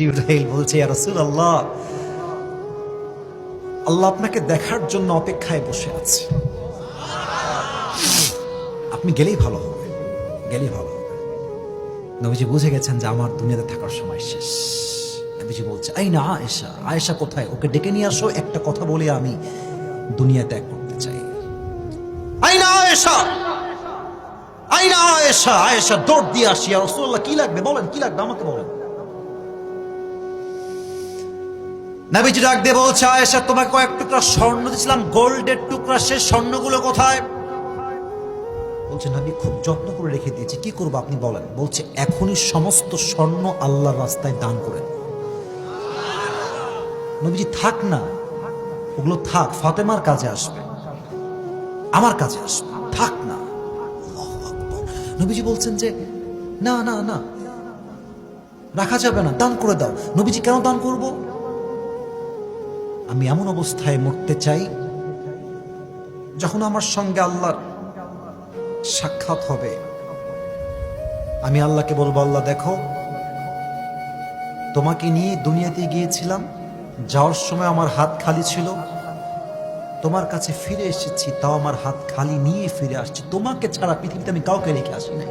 জিবরাইল বলছে, ইয়া রাসূলুল্লাহ, আল্লাহ আপনাকে দেখার জন্য অপেক্ষায় বসে আছে, আপনি গেলেই ভালো হবে, গেলেই ভালো হবে। নবীজি বুঝে গেছেন যে আমার দুনিয়াতে থাকার সময় শেষ। নবীজি বলছে, আইনা আয়েশা, আয়েশা কোথায়? ওকে ডেকে নিয়ে আসো, একটা কথা বলে আমি দুনিয়া ত্যাগ করতে চাই। আইনা আয়েশা, আইনা আয়েশা। আয়েশা দৌড় দিয়ে আসি, ইয়া রাসূলুল্লাহ কি লাগবে বলেন, কি লাগবে আমাকে বলেন। নবীজি ডাক দিয়ে বলছে, আয়েশা তোমাকে কয়েক টুকরা স্বর্ণ দিয়েছিলাম, গোল্ডের টুকরা, সে স্বর্ণগুলো কোথায়? বলছে, নবী খুব যত্ন করে রেখে দিয়েছি, কি করবো আপনি বলেন। বলছে, এখনই সমস্ত স্বর্ণ আল্লাহর রাস্তায় দান করেন। নবীজি, থাক না, ওগুলো থাক, ফাতেমার কাজে আসবে, আমার কাজে আসবে, থাক না। আল্লাহু আকবার। নবীজি বলছেন যে না না না, রাখা যাবে না, দান করে দাও। নবীজি, কেন দান করব? আমি এমন অবস্থায় মরতে চাই যখন আমার সঙ্গে আল্লাহর সাক্ষাৎ হবে, আমি আল্লাহকে বলবো, আল্লাহ দেখো, তোমাকে নিয়ে দুনিয়াতে গিয়েছিলাম, যাওয়ার সময় আমার হাত খালি ছিল, তোমার কাছে ফিরে এসেছি, তাও আমার হাত খালি নিয়ে ফিরে আসছি, তোমাকে ছাড়া পৃথিবীতে আমি কাউকে রেখে আসি নাই।